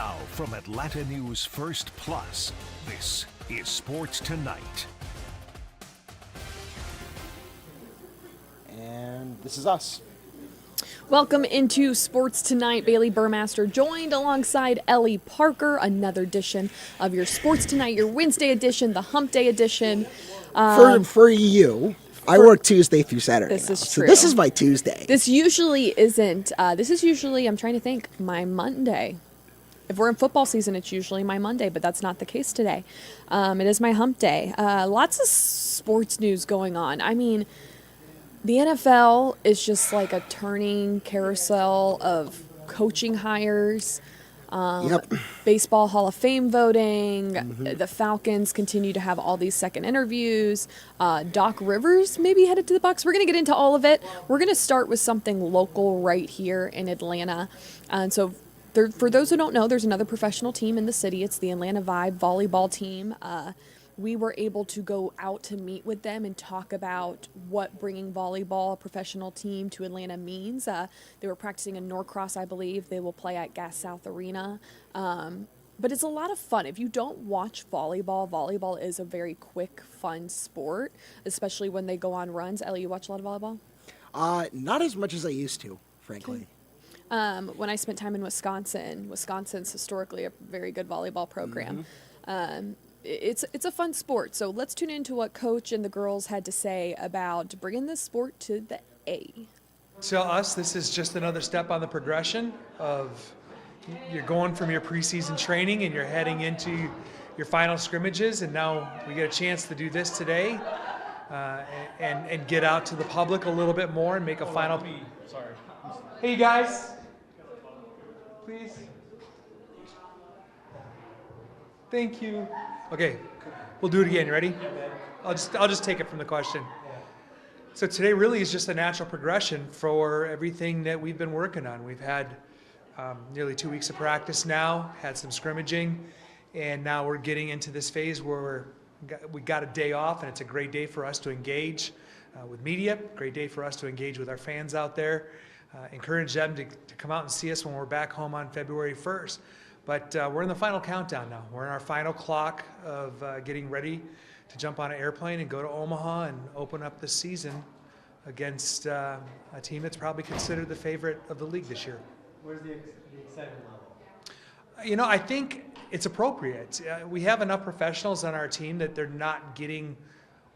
Now from Atlanta News First Plus, this is Sports Tonight. And this is us. Welcome into Sports Tonight. Bailey Burmaster joined alongside Ellie Parker. Another edition of your Sports Tonight, your Wednesday edition, the Hump Day edition. For you, I work Tuesday through Saturday. This is So true. this is my Tuesday. This usually isn't. This is usually, I'm trying to think, my Monday. If we're in football season, it's usually my Monday, but that's not the case today. It is my Hump Day. Lots of sports news going on. I mean, the NFL is just like a turning carousel of coaching hires, baseball Hall of Fame voting. The Falcons continue to have all these second interviews. Doc Rivers maybe headed to the Bucs. We're going to get into all of it. We're going to start with something local right here in Atlanta. And so for those who don't know, there's another professional team in the city. It's the Atlanta Vibe volleyball team. We were able to go out to meet with them and talk about what bringing volleyball, a professional team, to Atlanta means. They were practicing in Norcross, I believe. They will play at Gas South Arena. But it's a lot of fun. If you don't watch volleyball is a very quick, fun sport, especially when they go on runs. Ellie, you watch a lot of volleyball? Not as much as I used to, frankly. When I spent time in Wisconsin's historically a very good volleyball program. It's a fun sport. So let's tune into what Coach and the girls had to say about bringing this sport to the A. To us, this is just another step on the progression of you're going from your preseason training and you're heading into your final scrimmages, and now we get a chance to do this today and get out to the public a little bit more and make a final. Sorry. Hey, you guys. Please. Thank you. Okay, we'll do it again. You ready? I'll just take it from the question. So today really is just a natural progression for everything that we've been working on. We've had nearly 2 weeks of practice now, had some scrimmaging, and now we're getting into this phase where we got a day off, and it's a great day for us to engage with media, great day for us to engage with our fans out there, encourage them to come out and see us when we're back home on February 1st. But we're in the final countdown now. We're in our final clock of getting ready to jump on an airplane and go to Omaha and open up the season against a team that's probably considered the favorite of the league this year. Where's the excitement level? You know, I think it's appropriate. We have enough professionals on our team that they're not getting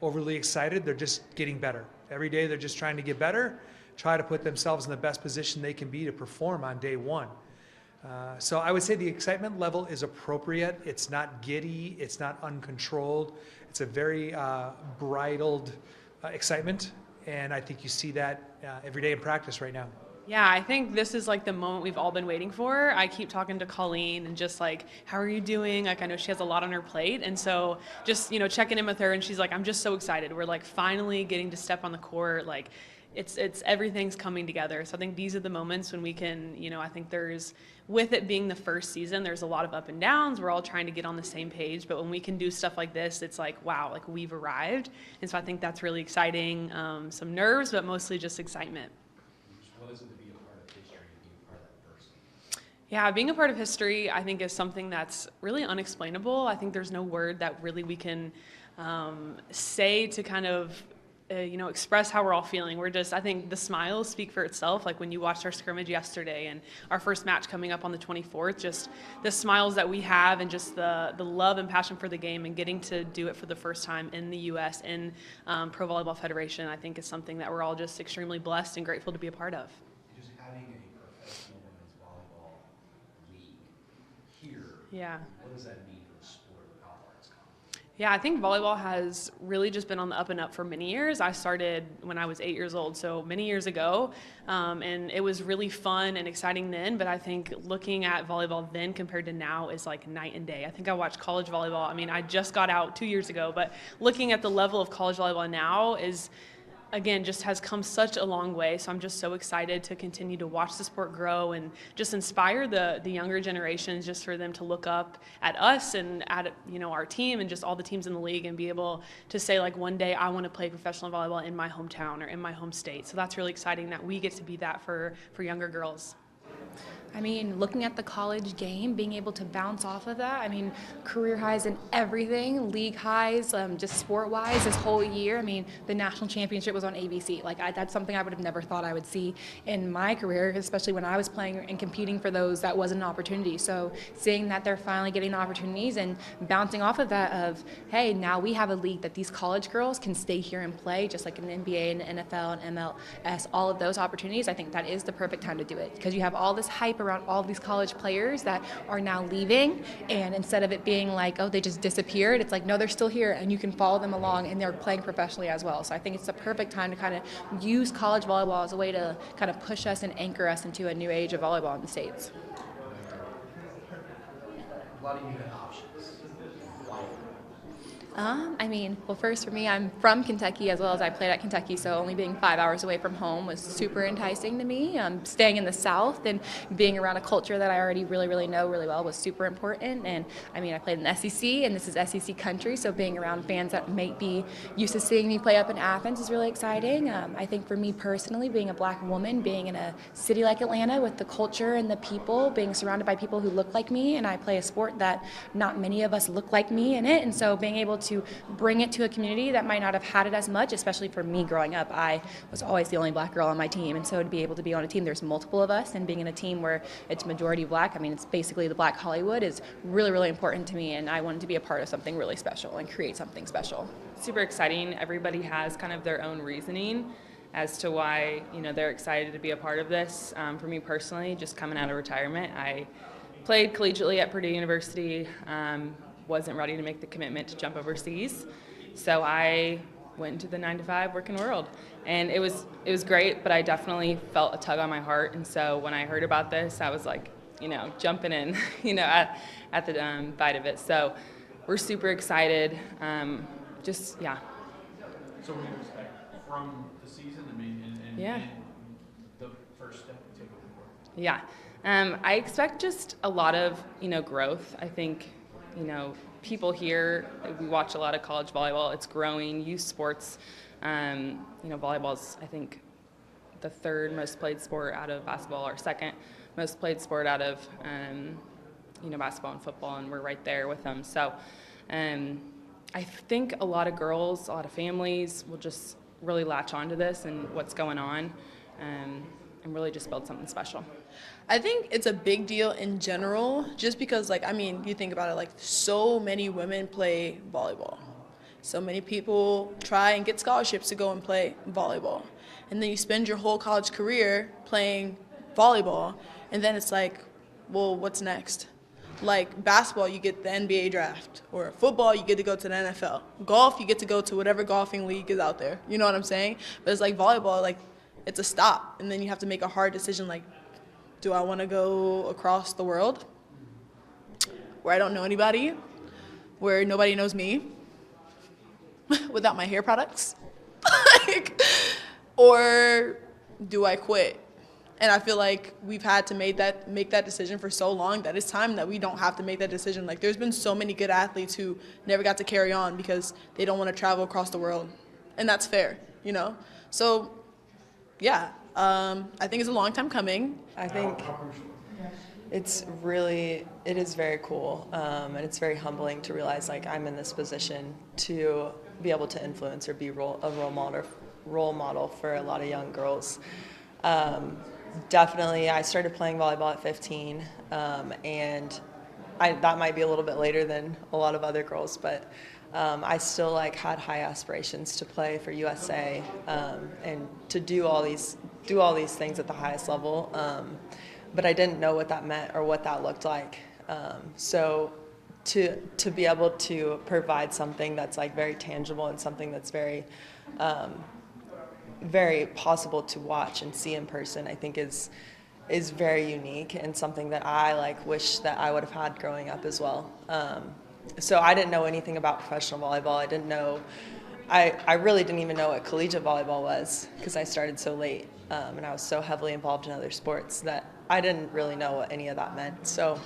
overly excited. They're just getting better. Every day they're just trying to get better, try to put themselves in the best position they can be to perform on day one. So I would say the excitement level is appropriate. It's not giddy. It's not uncontrolled. It's a very bridled excitement, and I think you see that every day in practice right now. Yeah, I think this is like the moment we've all been waiting for. I keep talking to Colleen and just like, how are you doing? Like, I know she has a lot on her plate. And so just, checking in with her, and she's like, I'm just so excited. We're like finally getting to step on the court. Like, it's everything's coming together. So I think these are the moments when we can, I think with it being the first season, there's a lot of up and downs. We're all trying to get on the same page. But when we can do stuff like this, it's like, wow, like we've arrived. And so I think that's really exciting. Some nerves, but mostly just excitement. What is it to be a part of history, to be a part of that person? Yeah, being a part of history, I think, is something that's really unexplainable. I think there's no word that really we can say to kind of express how we're all feeling. I think the smiles speak for itself. Like when you watched our scrimmage yesterday and our first match coming up on the 24th, just the smiles that we have and just the love and passion for the game and getting to do it for the first time in the U.S. in Pro Volleyball Federation, I think is something that we're all just extremely blessed and grateful to be a part of. Just having a professional women's volleyball league here, Yeah. what does that mean for the sport? How far it's come? Yeah, I think volleyball has really just been on the up and up for many years. I started when I was 8 years old, so many years ago, and it was really fun and exciting then, but I think looking at volleyball then compared to now is like night and day. I think I watched college volleyball. I mean, I just got out 2 years ago, but looking at the level of college volleyball now is, again, just has come such a long way. So I'm just so excited to continue to watch the sport grow and just inspire the younger generations, just for them to look up at us and at our team and just all the teams in the league and be able to say, like, one day I want to play professional volleyball in my hometown or in my home state. So that's really exciting that we get to be that for younger girls. I mean, looking at the college game, being able to bounce off of that, I mean, career highs in everything, league highs, just sport-wise this whole year. I mean, the national championship was on ABC. Like, that's something I would have never thought I would see in my career, especially when I was playing and competing for those. That wasn't an opportunity. So seeing that they're finally getting the opportunities and bouncing off of that of, hey, now we have a league that these college girls can stay here and play, just like an NBA and an NFL and MLS, all of those opportunities, I think that is the perfect time to do it, because you have all this hype around all of these college players that are now leaving, and instead of it being like, oh, they just disappeared, it's like, no, they're still here and you can follow them along and they're playing professionally as well. So I think it's the perfect time to kind of use college volleyball as a way to kind of push us and anchor us into a new age of volleyball in the States. A lot of unit options. Why? I mean, well, first for me, I'm from Kentucky as well as I played at Kentucky, so only being 5 hours away from home was super enticing to me. Staying in the South and being around a culture that I already really know really well was super important. And I mean, I played in the SEC, and this is SEC country, so being around fans that might be used to seeing me play up in Athens is really exciting. I think for me personally, being a black woman, being in a city like Atlanta with the culture and the people, being surrounded by people who look like me, and I play a sport that not many of us look like me in it, and so being able to bring it to a community that might not have had it as much, especially for me growing up. I was always the only black girl on my team, and so to be able to be on a team, there's multiple of us, and being in a team where it's majority black, I mean, it's basically the Black Hollywood, is really important to me, and I wanted to be a part of something really special and create something special. Super exciting. Everybody has kind of their own reasoning as to why, you know, they're excited to be a part of this. For me personally, just coming out of retirement, I played collegiately at Purdue University, wasn't ready to make the commitment to jump overseas, so I went into the 9-to-5 working world, and it was great, but I definitely felt a tug on my heart, and so when I heard about this, I was like, you know, jumping in, you know, at the bite of it. So we're super excited. Just yeah. So what do you expect from the season? I mean, and the first step to take over? Yeah. I expect just a lot of, you know, growth. I think, you know, people here, we watch a lot of college volleyball. It's growing. Youth sports, you know, volleyball's, I think, the third most played sport out of basketball, or second most played sport out of, you know, basketball and football, and we're right there with them. So I think a lot of girls, a lot of families will just really latch onto this and what's going on, and really just build something special. I think it's a big deal in general, just because, like, I mean, you think about it, like, so many women play volleyball. So many people try and get scholarships to go and play volleyball. And then you spend your whole college career playing volleyball, and then it's like, well, what's next? Like basketball, you get the NBA draft, or football, you get to go to the NFL. Golf, you get to go to whatever golfing league is out there. You know what I'm saying? But it's like volleyball, like, it's a stop, and then you have to make a hard decision, like, do I want to go across the world where I don't know anybody, where nobody knows me, without my hair products? Like, or do I quit? And I feel like we've had to make that decision for so long that it's time that we don't have to make that decision. Like, there's been so many good athletes who never got to carry on because they don't want to travel across the world. And that's fair, you know? So, yeah, I think it's a long time coming. I think it is very cool, and it's very humbling to realize, like, I'm in this position to be able to influence or be a role model for a lot of young girls. Definitely, I started playing volleyball at 15, and that might be a little bit later than a lot of other girls, but I still had high aspirations to play for USA, and to do all these things at the highest level, but I didn't know what that meant or what that looked like. So to be able to provide something that's very tangible and something that's very very possible to watch and see in person, I think is very unique, and something that I wish that I would have had growing up as well. So I didn't know anything about professional volleyball. I didn't know, I really didn't even know what collegiate volleyball was, because I started so late, and I was so heavily involved in other sports that I didn't really know what any of that meant. So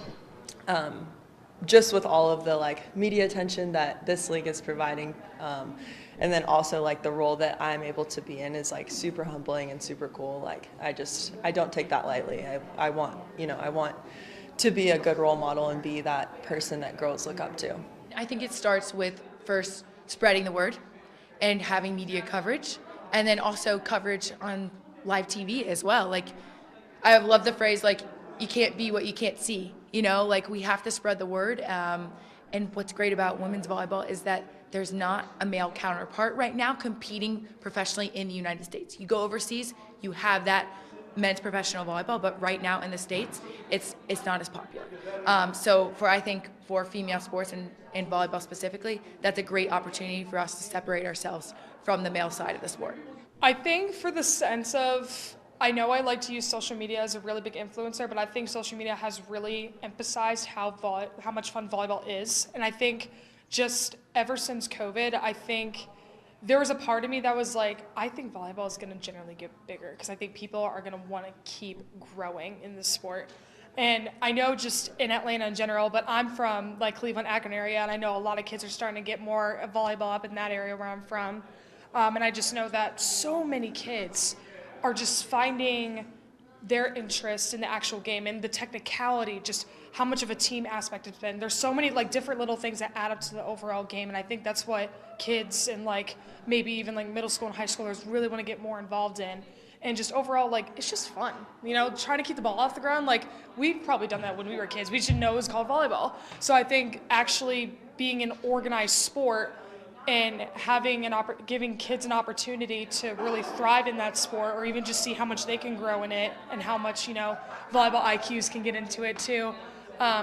just with all of the like media attention that this league is providing, and then also like the role that I'm able to be in is like super humbling and super cool. Like I don't take that lightly. I want to be a good role model and be that person that girls look up to. I think it starts with first spreading the word and having media coverage, and then also coverage on live TV as well. Like, I love the phrase, like, you can't be what you can't see, like we have to spread the word. And what's great about women's volleyball is that there's not a male counterpart right now competing professionally in the United States. You go overseas, you have that men's professional volleyball, but right now in the States, it's not as popular. So I think for female sports and volleyball specifically, that's a great opportunity for us to separate ourselves from the male side of the sport. I think for the sense of, I know I like to use social media as a really big influencer, but I think social media has really emphasized how much fun volleyball is. And I think just ever since COVID, I think there was a part of me that was like, I think volleyball is going to generally get bigger because I think people are going to want to keep growing in this sport. And I know just in Atlanta in general, but I'm from like Cleveland, Akron area, and I know a lot of kids are starting to get more volleyball up in that area where I'm from. And I just know that so many kids are just finding their interest in the actual game and the technicality, just how much of a team aspect it's been. There's so many like different little things that add up to the overall game, and I think that's what kids and like maybe even like middle school and high schoolers really want to get more involved in. And just overall, like, it's just fun, trying to keep the ball off the ground. Like, we've probably done that when we were kids. We didn't know it was called volleyball. So I think actually being an organized sport and giving kids an opportunity to really thrive in that sport, or even just see how much they can grow in it and how much, volleyball IQs can get into it too,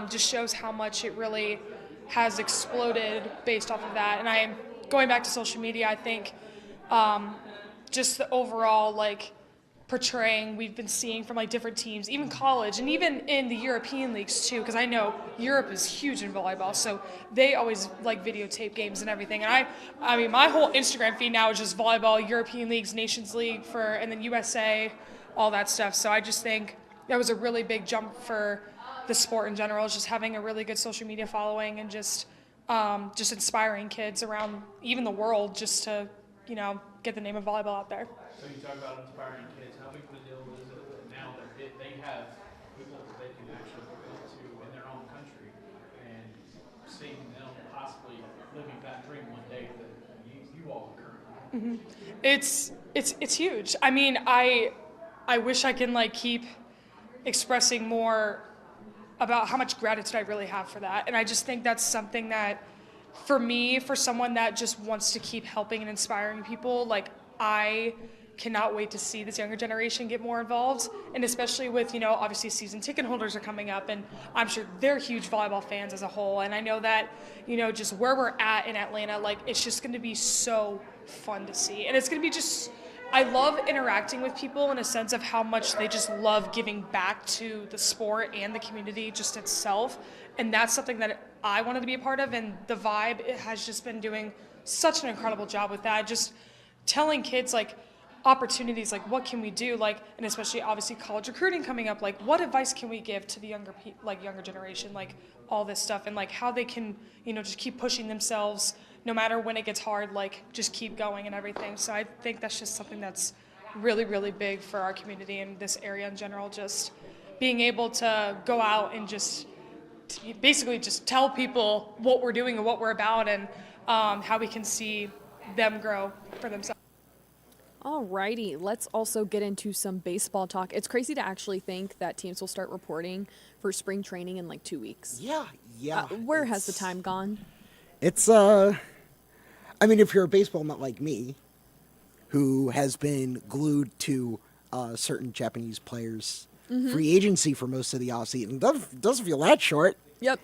just shows how much it really has exploded based off of that. And going back to social media, I think just the overall, like, portraying we've been seeing from like different teams, even college and even in the European leagues too, because I know Europe is huge in volleyball, so they always like videotape games and everything. And I mean my whole Instagram feed now is just volleyball, European leagues, Nations League and then USA, all that stuff. So I just think that was a really big jump for the sport in general, is just having a really good social media following and just inspiring kids around even the world just to get the name of volleyball out there. So you talk about inspiring kids. How big of a deal is it that now that they have people that they can actually go to in their own country and seeing them possibly living that dream one day that you all are currently? Mm-hmm. It's huge. I mean, I wish I can like keep expressing more about how much gratitude I really have for that. And I just think that's something that, for me, for someone that just wants to keep helping and inspiring people, like, I cannot wait to see this younger generation get more involved. And especially with, obviously season ticket holders are coming up, and I'm sure they're huge volleyball fans as a whole. And I know that, just where we're at in Atlanta, like, it's just going to be so fun to see. And it's going to be I love interacting with people in a sense of how much they just love giving back to the sport and the community just itself. And that's something that I wanted to be a part of. And the Vibe has just been doing such an incredible job with that. Just telling kids, like, opportunities, like, what can we do, like, and especially obviously college recruiting coming up, like, what advice can we give to the younger generation, like, all this stuff, and like how they can, just keep pushing themselves no matter when it gets hard, like, just keep going and everything. So I think that's just something that's really, really big for our community and this area in general, just being able to go out and just basically just tell people what we're doing and what we're about, and how we can see them grow for themselves. Alrighty, let's also get into some baseball talk. It's crazy to actually think that teams will start reporting for spring training in like 2 weeks. Yeah. Where has the time gone? It's, I mean, if you're a baseball nut like me, who has been glued to certain Japanese players' free agency for most of the offseason, doesn't feel that short. Yep.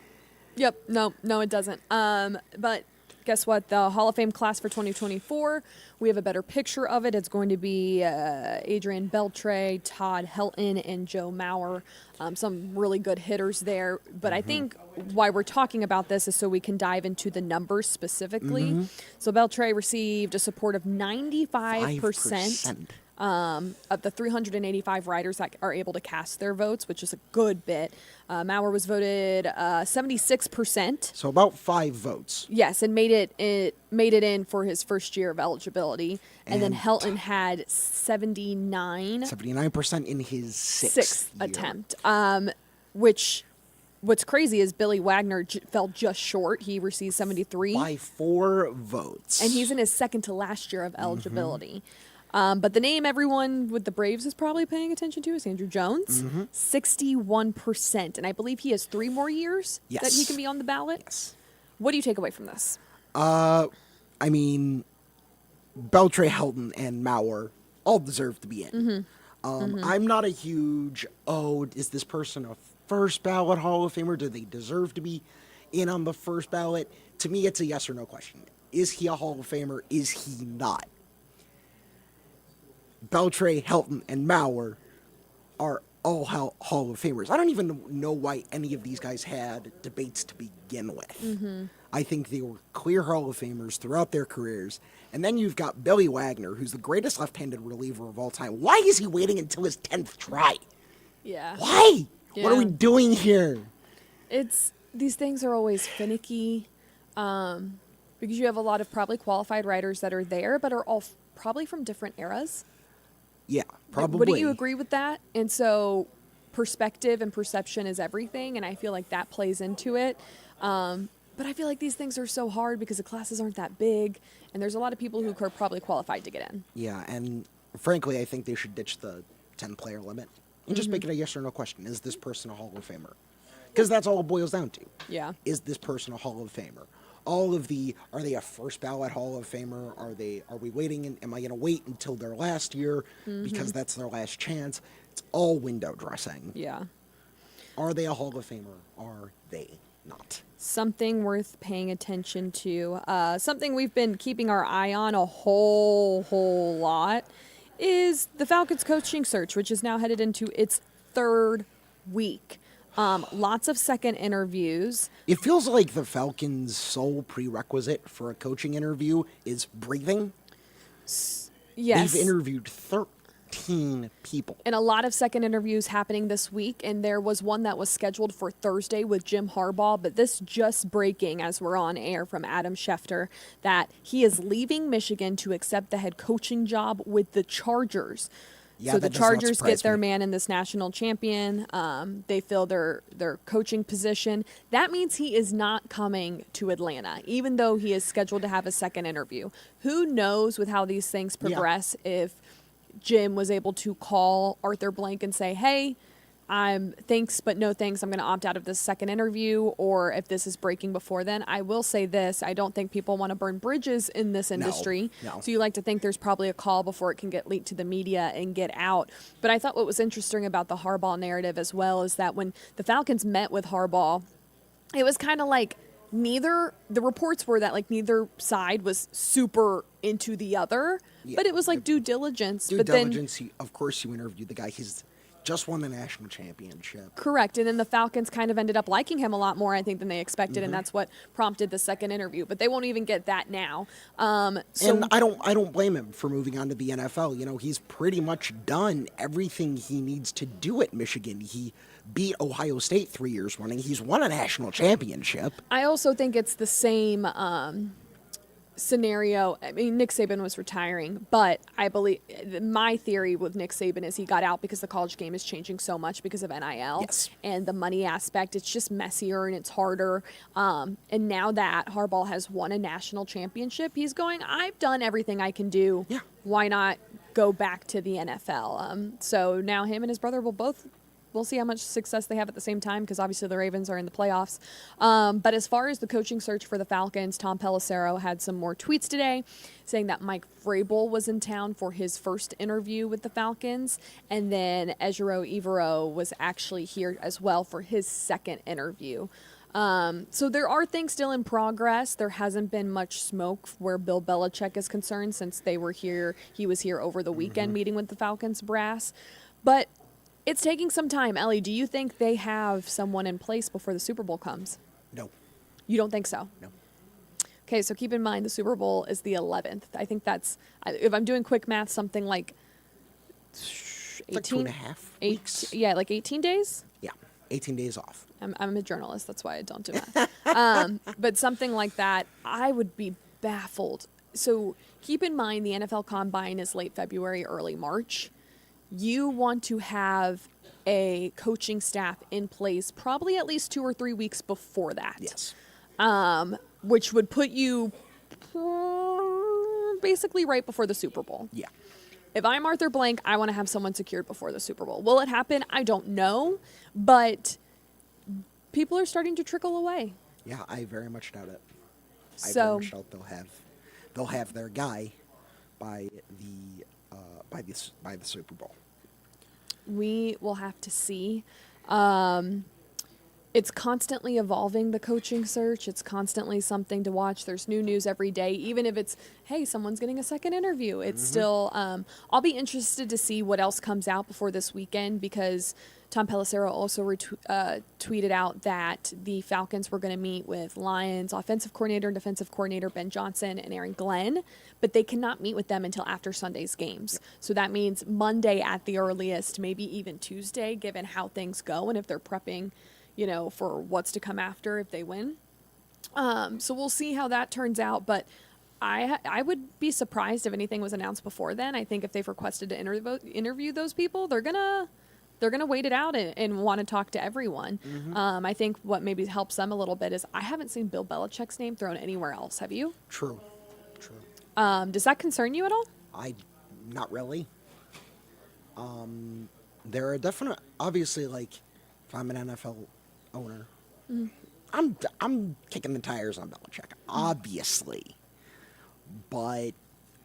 No, it doesn't. But guess what? The Hall of Fame class for 2024, we have a better picture of it. It's going to be Adrian Beltre, Todd Helton, and Joe Mauer. Some really good hitters there. But I think why we're talking about this is so we can dive into the numbers specifically. So Beltre received a support of 95% of the 385 writers that are able to cast their votes, which is a good bit. Maurer was voted 76%. So about 5 votes. Yes, and made it in for his first year of eligibility. And then Helton had 79% in his sixth year. attempt. What's crazy is Billy Wagner fell just short. He received 73 by 4 votes, and he's in his second to last year of eligibility. But the name everyone with the Braves is probably paying attention to is Andrew Jones, 61%, and I believe he has 3 more years that he can be on the ballot. Yes. What do you take away from this? I mean, Beltre, Helton, and Maurer all deserve to be in. I'm not a huge, is this person a first ballot Hall of Famer? Do they deserve to be in on the first ballot? To me, it's a yes or no question. Is he a Hall of Famer? Is he not? Beltre, Helton, and Maurer are all Hall of Famers. I don't even know why any of these guys had debates to begin with. I think they were clear Hall of Famers throughout their careers. And then you've got Billy Wagner, who's the greatest left-handed reliever of all time. Why is he waiting until his 10th try? Yeah. Why? Yeah. What are we doing here? These things are always finicky because you have a lot of probably qualified writers that are there, but are all probably from different eras. Yeah, probably. Wouldn't you agree with that? And so perspective and perception is everything, and I feel like that plays into it. But I feel like these things are so hard because the classes aren't that big, and there's a lot of people who are probably qualified to get in. Yeah, and frankly, I think they should ditch the 10-player limit and just make it a yes or no question. Is this person a Hall of Famer? Because that's all it boils down to. Yeah. Is this person a Hall of Famer? Are they a first ballot Hall of Famer? Are we waiting? Am I going to wait until their last year because that's their last chance? It's all window dressing. Yeah. Are they a Hall of Famer? Are they not? Something worth paying attention to, something we've been keeping our eye on a whole lot, is the Falcons coaching search, which is now headed into its 3rd week. Lots of second interviews. It feels like the Falcons' sole prerequisite for a coaching interview is breathing. Yes. They've interviewed 13 people. And a lot of second interviews happening this week, and there was one that was scheduled for Thursday with Jim Harbaugh, but this just breaking as we're on air from Adam Schefter that he is leaving Michigan to accept the head coaching job with the Chargers. Yeah, so the that does not Chargers surprise get their me. man in this national champion. They fill their coaching position. That means he is not coming to Atlanta, even though he is scheduled to have a second interview. Who knows with how these things progress if Jim was able to call Arthur Blank and say, hey, thanks, but no thanks. I'm going to opt out of this second interview, or if this is breaking before then. I will say this. I don't think people want to burn bridges in this industry. No. So you like to think there's probably a call before it can get leaked to the media and get out. But I thought what was interesting about the Harbaugh narrative as well is that when the Falcons met with Harbaugh, it was kind of like the reports were that like neither side was super into the other, but it was like due diligence. Due but diligence, of course you interviewed the guy. He's just won the national championship. Correct. And then the Falcons kind of ended up liking him a lot more, I think, than they expected, and that's what prompted the second interview. But they won't even get that now. And I don't blame him for moving on to the NFL. You know, he's pretty much done everything he needs to do at Michigan. He beat Ohio State 3 years running. He's won a national championship. I also think it's the same scenario. I mean, Nick Saban was retiring, but I believe my theory with Nick Saban is he got out because the college game is changing so much because of NIL and the money aspect. It's just messier and it's harder. And now that Harbaugh has won a national championship, he's going, I've done everything I can do. Yeah. Why not go back to the NFL? So now him and his brother we'll see how much success they have at the same time because obviously the Ravens are in the playoffs. But as far as the coaching search for the Falcons, Tom Pelissero had some more tweets today saying that Mike Vrabel was in town for his first interview with the Falcons, and then Ejiro Evero was actually here as well for his second interview. So there are things still in progress. There hasn't been much smoke where Bill Belichick is concerned since they were here. He was here over the weekend meeting with the Falcons brass. But it's taking some time. Ellie, do you think they have someone in place before the Super Bowl comes? No. You don't think so? No. Okay, so keep in mind the Super Bowl is the 11th. I think that's, if I'm doing quick math, something like It's like 2.5 weeks. Yeah, like 18 days. Yeah, 18 days off. I'm a journalist. That's why I don't do math. But something like that, I would be baffled. So keep in mind the NFL Combine is late February, early March. You want to have a coaching staff in place probably at least 2 or 3 weeks before that. Yes. Which would put you basically right before the Super Bowl. Yeah. If I'm Arthur Blank, I want to have someone secured before the Super Bowl. Will it happen? I don't know, but people are starting to trickle away. Yeah, I very much doubt it. I So- very much doubt they'll have their guy by the Super Bowl. We will have to see. It's constantly evolving, the coaching search. It's constantly something to watch. There's new news every day, even if it's, hey, someone's getting a second interview. It's still, I'll be interested to see what else comes out before this weekend, because Tom Pelissero also tweeted out that the Falcons were going to meet with Lions offensive coordinator and defensive coordinator Ben Johnson and Aaron Glenn, but they cannot meet with them until after Sunday's games. So that means Monday at the earliest, maybe even Tuesday, given how things go and if they're prepping, for what's to come after if they win. So we'll see how that turns out, but I would be surprised if anything was announced before then. I think if they've requested to interview those people, they're gonna wait it out and want to talk to everyone. I think what maybe helps them a little bit is I haven't seen Bill Belichick's name thrown anywhere else. Have you? True. Does that concern you at all? Not really. There are definite, obviously, like, if I'm an NFL owner, I'm kicking the tires on Belichick, obviously. But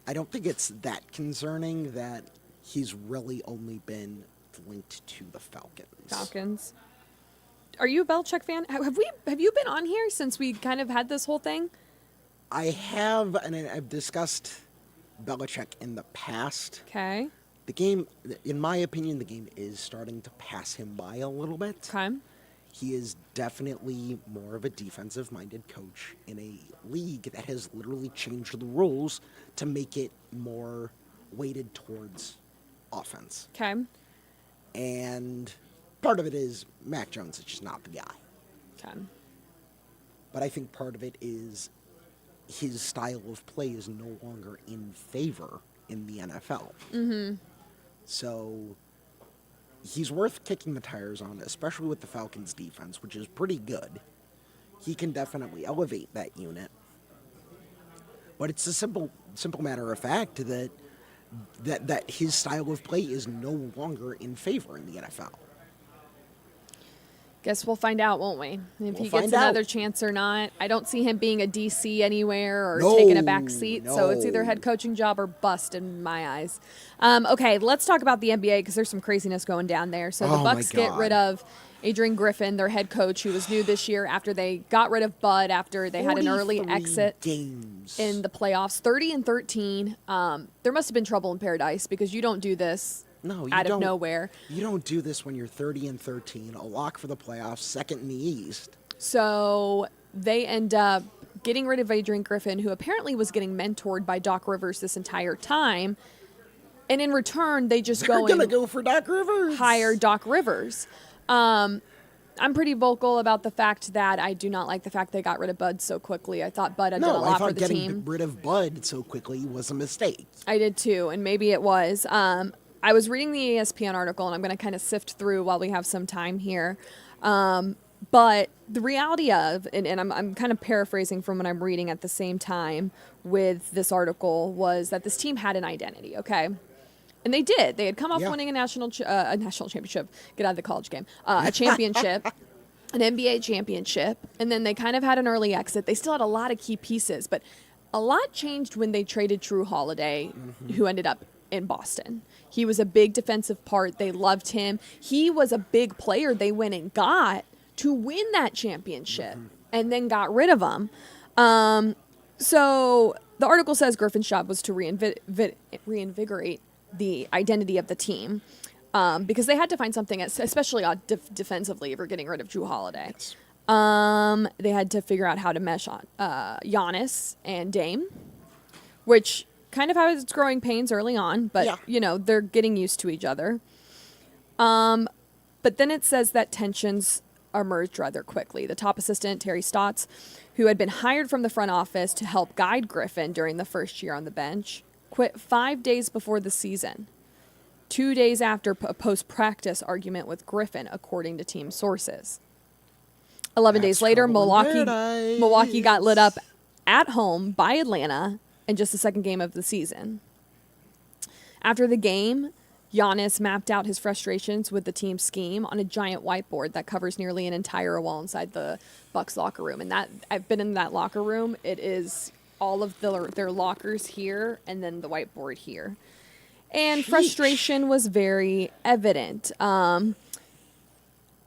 I don't think it's that concerning that he's really only been linked to the Falcons. Are you a Belichick fan? Have you been on here since we kind of had this whole thing? I have, and I've discussed Belichick in the past. Okay. The game, in my opinion, the game is starting to pass him by a little bit. Okay. He is definitely more of a defensive-minded coach in a league that has literally changed the rules to make it more weighted towards offense. Okay. And part of it is Mac Jones is just not the guy. Okay. But I think part of it is his style of play is no longer in favor in the NFL. So he's worth kicking the tires on, especially with the Falcons defense, which is pretty good. He can definitely elevate that unit. But it's a simple matter of fact that his style of play is no longer in favor in the NFL. Guess we'll find out, won't we? If he We'll gets find out. another chance or not. I don't see him being a DC anywhere or taking a back seat. So it's either No. head coaching job or bust in my eyes. Okay, let's talk about the NBA because there's some craziness going down there. So the Oh my Bucks get God. rid of Adrian Griffin, their head coach, who was new this year after they got rid of Bud after they had an early 43 exit games in the playoffs. 30-13. There must have been trouble in paradise because you don't do this No, you out don't. of nowhere. You don't do this when you're 30-13, a lock for the playoffs, second in the East. So they end up getting rid of Adrian Griffin, who apparently was getting mentored by Doc Rivers this entire time. And in return, they just They're go gonna and go for Doc Rivers. hire Doc Rivers. I'm pretty vocal about the fact that I do not like the fact they got rid of Bud so quickly. I thought Bud did a No, lot I for thought the getting team. rid of Bud so quickly was a mistake. I did too, and maybe it was. I was reading the ESPN article, and I'm going to kind of sift through while we have some time here. But the reality of, and I'm kind of paraphrasing from what I'm reading at the same time with this article, was that this team had an identity, okay? And they did. They had come off Yeah. winning a national championship. Get out of the college game. A championship. An NBA championship. And then they kind of had an early exit. They still had a lot of key pieces, but a lot changed when they traded Drew Holiday, who ended up in Boston. He was a big defensive part. They loved him. He was a big player they went and got to win that championship and then got rid of him. So the article says Griffin's job was to reinvigorate the identity of the team because they had to find something, especially defensively, if you're getting rid of Drew Holiday. Yes. They had to figure out how to mesh on Giannis and Dame, which kind of has its growing pains early on, but Yeah. they're getting used to each other. But then it says that tensions emerged rather quickly. The top assistant, Terry Stotts, who had been hired from the front office to help guide Griffin during the first year on the bench, quit 5 days before the season, 2 days after a post-practice argument with Griffin, according to team sources. 11 days later, Milwaukee got lit up at home by Atlanta in just the second game of the season. After the game, Giannis mapped out his frustrations with the team scheme on a giant whiteboard that covers nearly an entire wall inside the Bucks locker room. And that I've been in that locker room. It is all of their lockers here and then the whiteboard here. And frustration was very evident.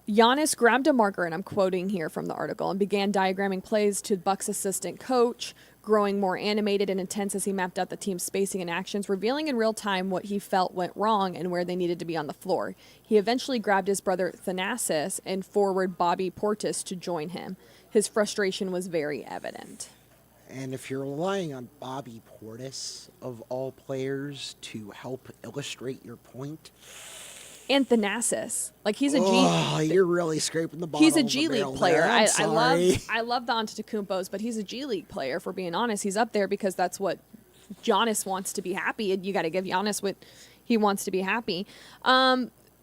Giannis grabbed a marker, and I'm quoting here from the article, and began diagramming plays to Bucks assistant coach, growing more animated and intense as he mapped out the team's spacing and actions, revealing in real time what he felt went wrong and where they needed to be on the floor. He eventually grabbed his brother Thanasis and forward Bobby Portis to join him. His frustration was very evident. And if you're relying on Bobby Portis, of all players, to help illustrate your point... And Thanasis, like he's a G. Oh, you're really scraping the bottom. He's a of G the League barrel player. there. I love the Antetokounmpos, but he's a G League player. For being honest, he's up there because that's what Giannis wants to be happy, and you got to give Giannis what he wants to be happy.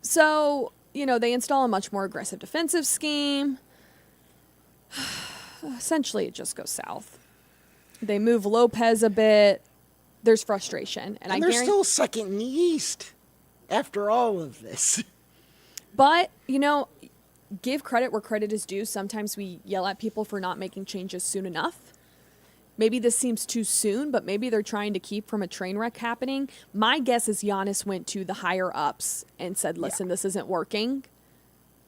So they install a much more aggressive defensive scheme. Essentially, it just goes south. They move Lopez a bit. There's frustration, and they're still second in the East. After all of this. But, give credit where credit is due. Sometimes we yell at people for not making changes soon enough. Maybe this seems too soon, but maybe they're trying to keep from a train wreck happening. My guess is Giannis went to the higher ups and said, listen, this isn't working.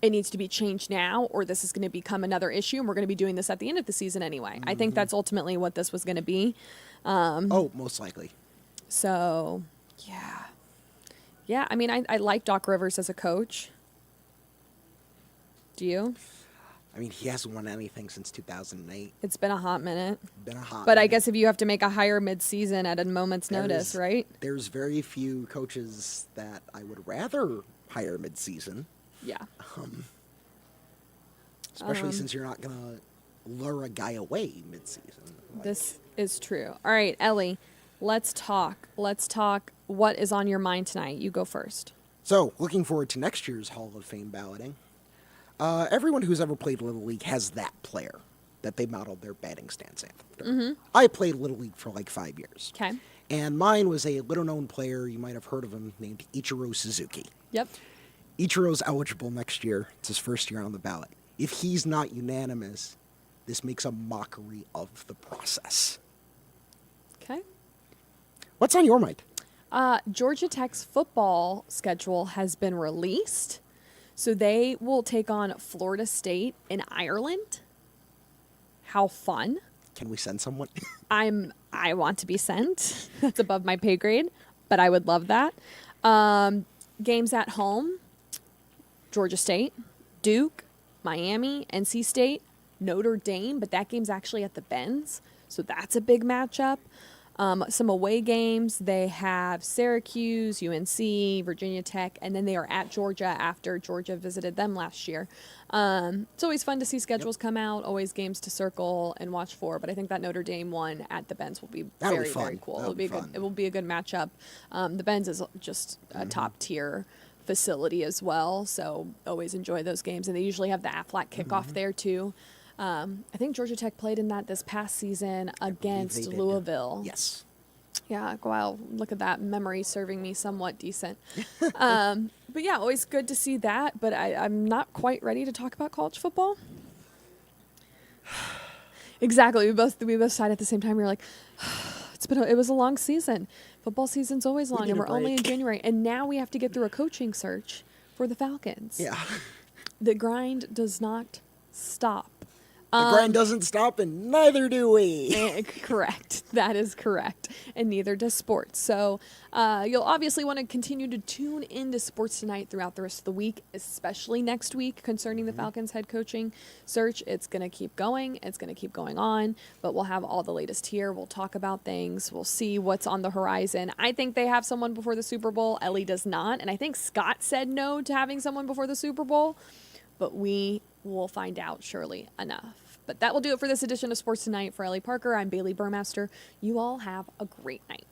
It needs to be changed now, or this is going to become another issue, and we're going to be doing this at the end of the season anyway. I think that's ultimately what this was going to be. Most likely. So, yeah. Yeah, I mean, I like Doc Rivers as a coach. Do you? I mean, he hasn't won anything since 2008. It's been a hot minute. But I guess if you have to make a hire mid-season at a moment's notice, right? There's very few coaches that I would rather hire mid-season. Yeah. Especially since you're not going to lure a guy away mid-season. This is true. All right, Ellie, let's talk. What is on your mind tonight? You go first. So, looking forward to next year's Hall of Fame balloting. Everyone who's ever played Little League has that player that they modeled their batting stance after. Mm-hmm. I played Little League for like 5 years. Okay. And mine was a little-known player, you might have heard of him, named Ichiro Suzuki. Yep. Ichiro's eligible next year. It's his first year on the ballot. If he's not unanimous, this makes a mockery of the process. Okay. What's on your mind? Georgia Tech's football schedule has been released. So they will take on Florida State in Ireland. How fun. Can we send someone? I want to be sent. That's above my pay grade, but I would love that. Games at home, Georgia State, Duke, Miami, NC State, Notre Dame, but that game's actually at the Benz, so that's a big matchup. Some away games, they have Syracuse, UNC, Virginia Tech, and then they are at Georgia after Georgia visited them last year. It's always fun to see schedules come out, always games to circle and watch for, but I think that Notre Dame one at the Benz will be very cool. It will be a good matchup. The Benz is just a top-tier facility as well, so always enjoy those games, and they usually have the Aflac kickoff there too. I think Georgia Tech played in that this past season against Louisville. Yes. Yeah, wow, look at that memory serving me somewhat decent. But yeah, always good to see that, but I'm not quite ready to talk about college football. Exactly, we both sighed at the same time. We were like, it was a long season. Football season's always long, and we're only in January, and now we have to get through a coaching search for the Falcons. Yeah. The grind does not stop. The grind doesn't stop, and neither do we. Correct. That is correct. And neither does sports. So you'll obviously want to continue to tune into Sports Tonight throughout the rest of the week, especially next week concerning the Falcons head coaching search. It's going to keep going. It's going to keep going on. But we'll have all the latest here. We'll talk about things. We'll see what's on the horizon. I think they have someone before the Super Bowl. Ellie does not. And I think Scott said no to having someone before the Super Bowl. But we will find out surely enough. But that will do it for this edition of Sports Tonight. For Ellie Parker, I'm Bailey Burmaster. You all have a great night.